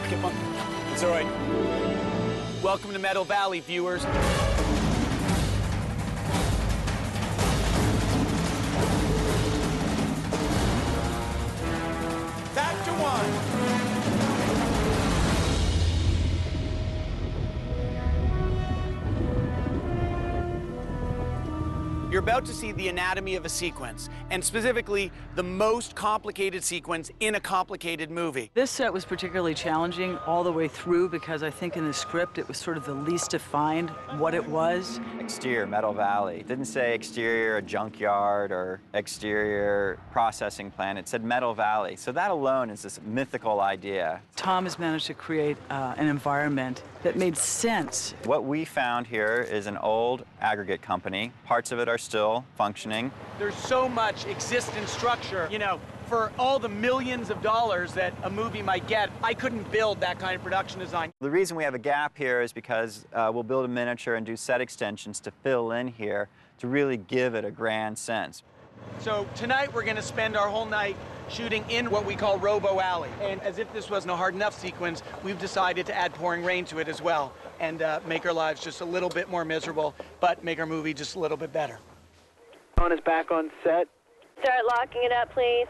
Come on. It's all right. Welcome to Metal Valley, viewers. Back to one. You're about to see the anatomy of a sequence, and specifically the most complicated sequence in a complicated movie. This set was particularly challenging all the way through because I think in the script it was sort of the least defined what it was. Exterior, Metal Valley. It didn't say exterior, a junkyard, or exterior processing plant. It said Metal Valley. So that alone is this mythical idea. Tom has managed to create an environment that made sense. What we found here is an old aggregate company. Parts of it are still functioning. There's so much existing structure, you know, for all the millions of dollars that a movie might get, I couldn't build that kind of production design. The reason we have a gap here is because we'll build a miniature and do set extensions to fill in here to really give it a grand sense. So tonight we're going to spend our whole night shooting in what we call Robo Alley. And as if this wasn't a hard enough sequence, we've decided to add pouring rain to it as well and make our lives just a little bit more miserable, but make our movie just a little bit better. On is back on set. Start locking it up, please.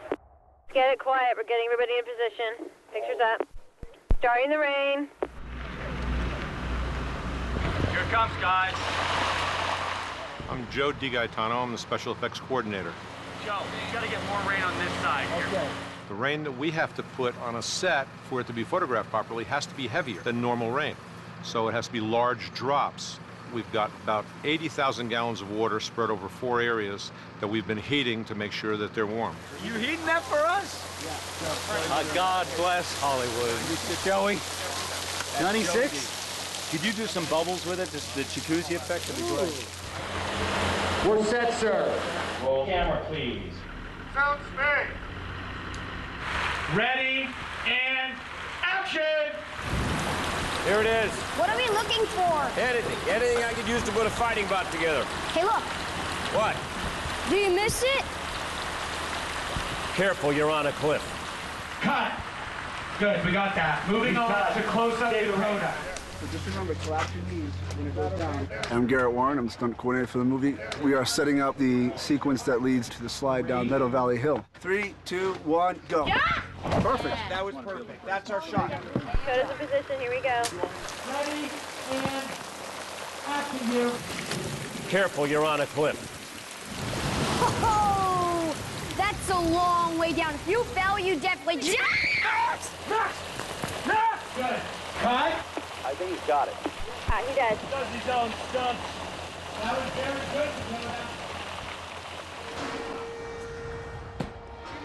Get it quiet. We're getting everybody in position. Pictures up. Starting the rain. Here it comes, guys. I'm Joe DiGaetano. I'm the special effects coordinator. Joe, you got to get more rain on this side here. Okay. The rain that we have to put on a set for it to be photographed properly has to be heavier than normal rain. So it has to be large drops. We've got about 80,000 gallons of water spread over 4 areas that we've been heating to make sure that they're warm. You heating that for us? Yeah. God bless Hollywood. Joey, 96? Could you do some bubbles with it, just the jacuzzi effect? That'd be great. We're set, sir. Roll camera, please. Sound speed. Ready, and action! Here it is. What are we looking for? Anything. Anything I could use to put a fighting bot together. Hey, look. What? Do you miss it? Careful, you're on a cliff. Cut! Good, we got that. Moving on to close up to the Rhoda. So just remember, collapse your knees when it goes down. I'm Garrett Warren. I'm the stunt coordinator for the movie. We are setting up the sequence that leads to the slide down Meadow Valley Hill. 3, 2, 1, go. Yeah! Perfect. That was perfect. That's our shot. Go to the position. Here we go. Ready, and action, you. Careful, you're on a cliff. Oh, that's a long way down. If you fell, you definitely... Good. Cut! I think he's got it. He does. Does his own stuff. That was very good.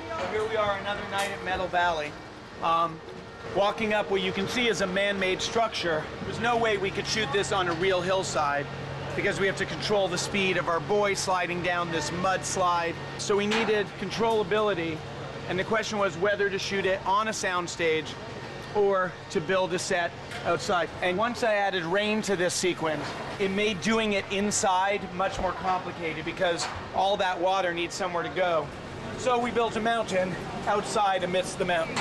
So here we are, another night at Metal Valley. Walking up what you can see is a man-made structure. There's no way we could shoot this on a real hillside because we have to control the speed of our boy sliding down this mudslide. So we needed controllability, and the question was whether to shoot it on a soundstage or to build a set outside. And once I added rain to this sequence, it made doing it inside much more complicated because all that water needs somewhere to go. So we built a mountain outside amidst the mountains.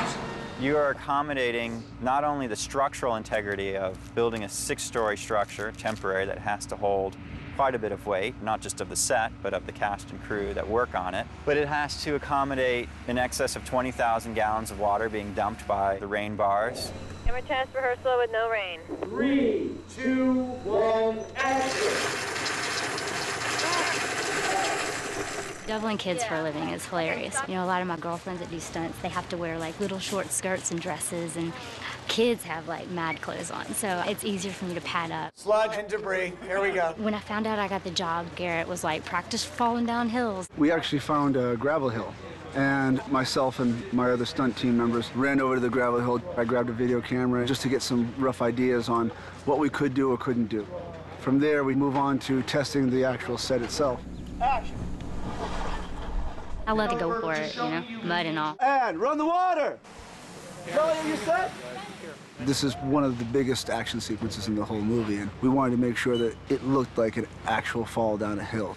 You are accommodating not only the structural integrity of building a 6-story structure, temporary, that has to hold quite a bit of weight, not just of the set, but of the cast and crew that work on it, but it has to accommodate in excess of 20,000 gallons of water being dumped by the rain bars. Camera test rehearsal with no rain. 3, 2, 1, action! Doubling kids for a living is hilarious. You know, a lot of my girlfriends that do stunts, they have to wear like little short skirts and dresses, and kids have like mad clothes on, so it's easier for me to pad up. Sludge and debris, here we go. When I found out I got the job, Garrett was like, practice falling down hills. We actually found a gravel hill, and myself and my other stunt team members ran over to the gravel hill. I grabbed a video camera just to get some rough ideas on what we could do or couldn't do. From there, we move on to testing the actual set itself. Action. I love to go for it, you know, mud and all. And run the water! Kelly, are you set? This is one of the biggest action sequences in the whole movie, and we wanted to make sure that it looked like an actual fall down a hill.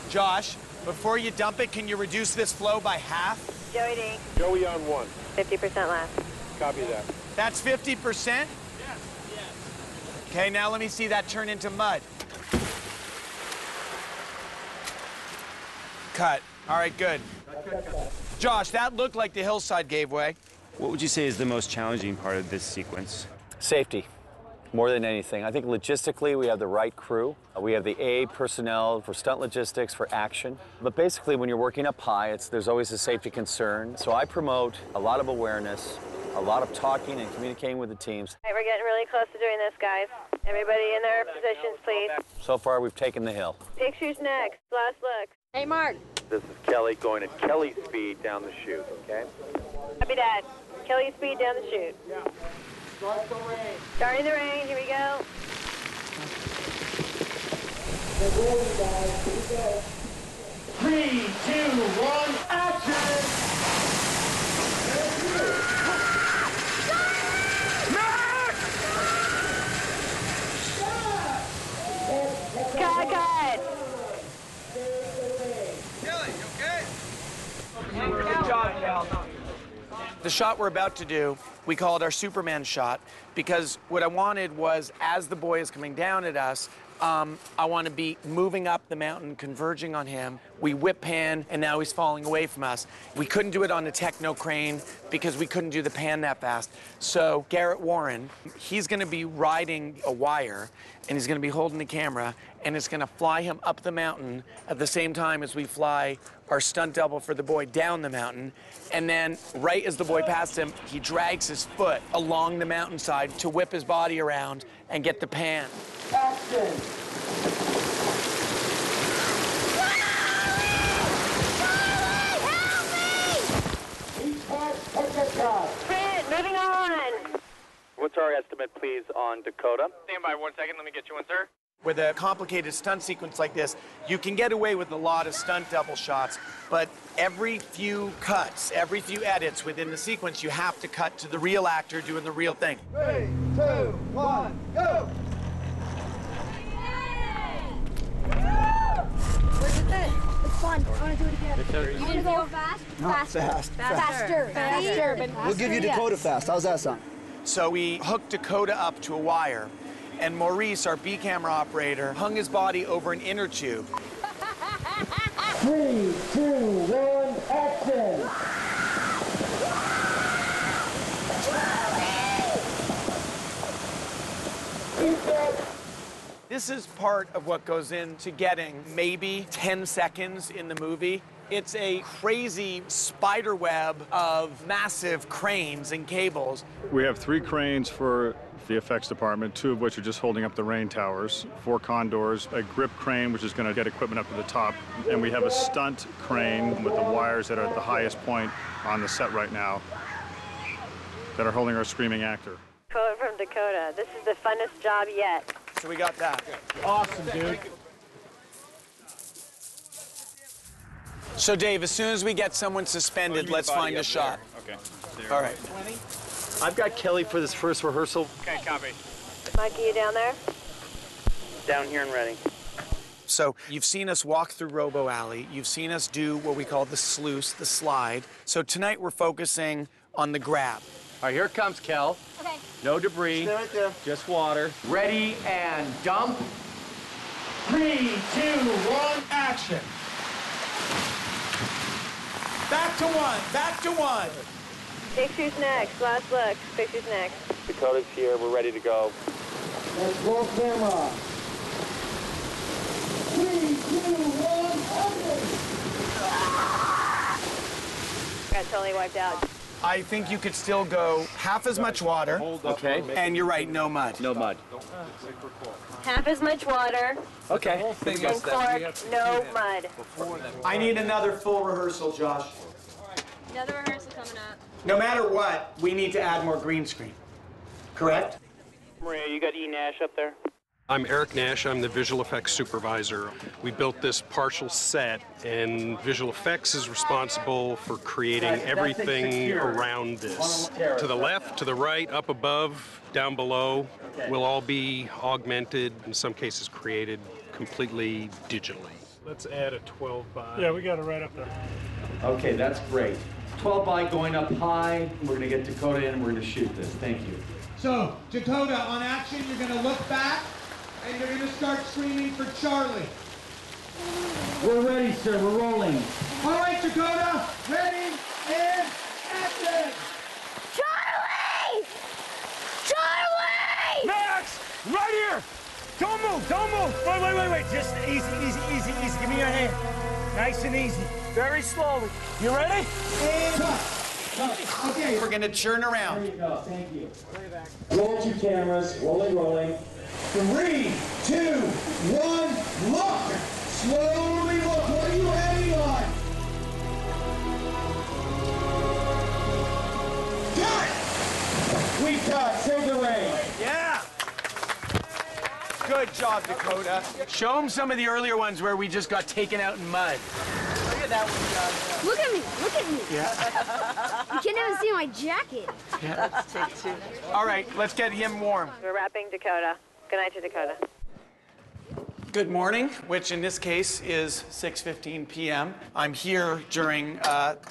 Josh, before you dump it, can you reduce this flow by half? Joey D. Joey on 1. 50% left. Copy that. That's 50%? Yes. Okay, now let me see that turn into mud. Cut. All right, good. Josh, that looked like the hillside gave way. What would you say is the most challenging part of this sequence? Safety, more than anything. I think logistically we have the right crew. We have the A personnel for stunt logistics, for action. But basically when you're working up high, there's always a safety concern. So I promote a lot of awareness, a lot of talking and communicating with the teams. All right, we're getting really close to doing this, guys. Everybody in their positions, please. So far we've taken the hill. Pictures next. Last look. Hey, Mark. This is Kelly going at Kelly speed down the chute, okay? Copy that. Kelly speed down the chute. Yeah. Start the rain. Starting the rain. Here we go. Get ready, guys. Here we go. 3, 2, 1, action! Cut. Good job, Cal. The shot we're about to do, we call it our Superman shot, because what I wanted was, as the boy is coming down at us, I want to be moving up the mountain, converging on him. We whip pan, and now he's falling away from us. We couldn't do it on a techno crane because we couldn't do the pan that fast. So Garrett Warren, he's going to be riding a wire, and he's going to be holding the camera, and it's going to fly him up the mountain at the same time as we fly our stunt double for the boy down the mountain. And then right as the boy passed him, he drags his foot along the mountainside to whip his body around and get the pan. Action! Print, moving on. What's our estimate, please, on Dakota? Stand by 1 second. Let me get you one, sir. With a complicated stunt sequence like this, you can get away with a lot of stunt double shots, but every few cuts, every few edits within the sequence, you have to cut to the real actor doing the real thing. 3, 2, 1, go! Where's it then? It's fun. I want to do it again. You want to go fast? Not faster. We'll give you Dakota fast. How's that sound? So we hooked Dakota up to a wire, and Maurice, our B camera operator, hung his body over an inner tube. 3, 2, 1, action! This is part of what goes into getting maybe 10 seconds in the movie. It's a crazy spider web of massive cranes and cables. We have 3 cranes for the effects department, 2 of which are just holding up the rain towers, 4 condors, a grip crane, which is going to get equipment up to the top, and we have a stunt crane with the wires that are at the highest point on the set right now that are holding our screaming actor. Quote from Dakota. This is the funnest job yet. So we got that. Awesome, dude. So Dave, as soon as we get someone suspended, let's find a shot. Okay. All right. I've got Kelly for this first rehearsal. Okay, copy. Mikey, you down there? Down here and ready. So you've seen us walk through Robo Alley. You've seen us do what we call the sluice, the slide. So tonight we're focusing on the grab. All right, here it comes, Kel. Okay. No debris. Stay right there. Just water. Ready and dump. 3, 2, 1, action! Back to one, back to one. Pictures next. Last look. Pictures next. Dakota's here. We're ready to go. Let's roll camera. 3, 2, 1, action! Got totally wiped out. I think you could still go half as much water. Okay. And you're right, no mud. No mud. Half as much water. Okay. And cork, no mud. I need another full rehearsal, Josh. Another rehearsal coming up. No matter what, we need to add more green screen. Correct? Maria, you got E. Nash up there? I'm Eric Nash. I'm the visual effects supervisor. We built this partial set, and visual effects is responsible for creating everything around this. To the left, to the right, up above, down below, will all be augmented, in some cases created completely digitally. Let's add a 12 by. Yeah, we got it right up there. Okay, that's great. 12 by going up high. We're gonna get Dakota in and we're gonna shoot this. Thank you. So, Dakota, on action, you're gonna look back and you're gonna start screaming for Charlie. We're ready, sir. We're rolling. All right, Dakota, ready and action! Charlie! Charlie! Max! Right here! Don't move! Don't move! Wait. Just easy. Give me your hand. Nice and easy. Very slowly. You ready? And cut. Okay. We're gonna turn around. There you go. Thank you. Roll 2 cameras. Rolling. 3, 2, 1, look! Slowly look. What are you heading on? Cut! We cut. Save the rain. Yeah! Good job, Dakota. Show them some of the earlier ones where we just got taken out in mud. Look at that one, John. Look at me. Look at me. Yeah. You can't even see my jacket. Yeah. Let's take 2. All right, let's get him warm. We're wrapping Dakota. Good night to Dakota. Good morning, which in this case is 6:15 p.m. I'm here during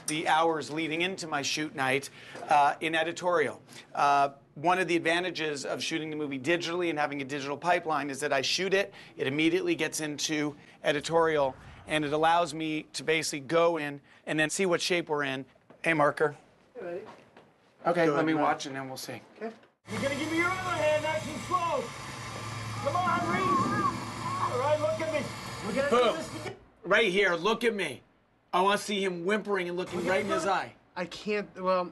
the hours leading into my shoot night in editorial. One of the advantages of shooting the movie digitally and having a digital pipeline is that I shoot it, it immediately gets into editorial, and it allows me to basically go in and then see what shape we're in. Hey, marker. Ready? Okay, let me watch and then we'll see. Okay. You're gonna give me your other hand nice and slow. Come on, Reese. All right, look at me. We're gonna Boom. do this together. Right here, look at me. I want to see him whimpering and looking right in his eye. I can't, well,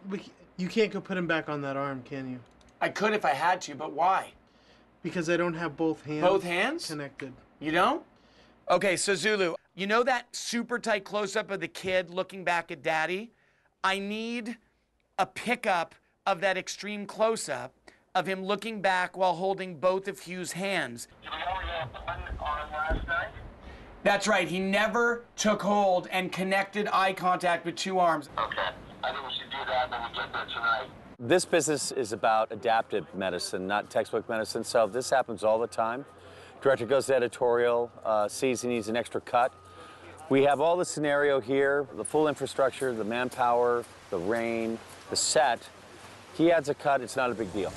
you can't go put him back on that arm, can you? I could if I had to, but why? Because I don't have both hands. Both hands? Connected. You don't? Okay, so Zulu, you know that super tight close-up of the kid looking back at daddy? I need a pickup of that extreme close-up of him looking back while holding both of Hugh's hands. Did we only have one on last night? That's right, he never took hold and connected eye contact with 2 arms. Okay. I think we should do that when we get there tonight. This business is about adaptive medicine, not textbook medicine, so this happens all the time. Director goes to editorial, sees he needs an extra cut. We have all the scenario here, the full infrastructure, the manpower, the rain, the set. He adds a cut, it's not a big deal.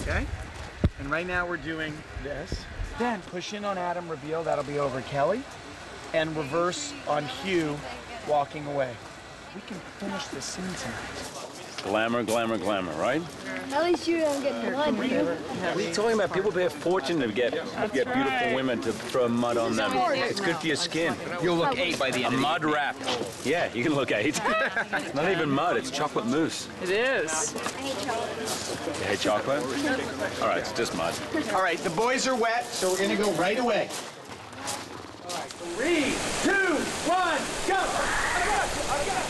Okay. And right now we're doing this. Then push in on Adam, reveal, that'll be over Kelly. And reverse on Hugh, walking away. We can finish this scene tonight. Glamour, glamour, glamour, right? At least you don't get blood. What are you talking about? People pay a fortune to get beautiful women to throw mud on them. It's good for your skin. You'll look 8 by the end A of the mud wrap. Yeah, you can look 8. It's not even mud, it's chocolate mousse. It is. You hate chocolate? All right, it's just mud. All right, the boys are wet, so we're gonna go right away. All right, 3, 2, 1, go! I got it.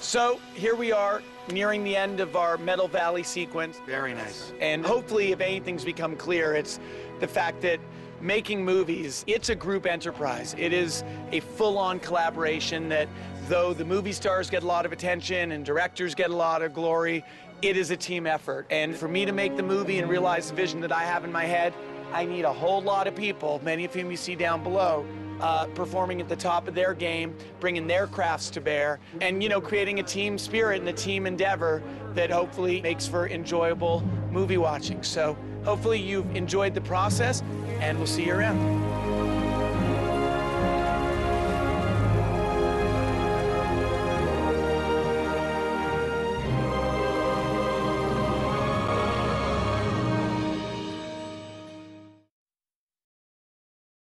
So here we are, nearing the end of our Metal Valley sequence. Very nice. And hopefully, if anything's become clear, it's the fact that making movies, it's a group enterprise. It is a full-on collaboration that, though the movie stars get a lot of attention and directors get a lot of glory, it is a team effort. And for me to make the movie and realize the vision that I have in my head, I need a whole lot of people, many of whom you see down below, performing at the top of their game, bringing their crafts to bear, and, you know, creating a team spirit and a team endeavor that hopefully makes for enjoyable movie watching. So hopefully you've enjoyed the process, and we'll see you around.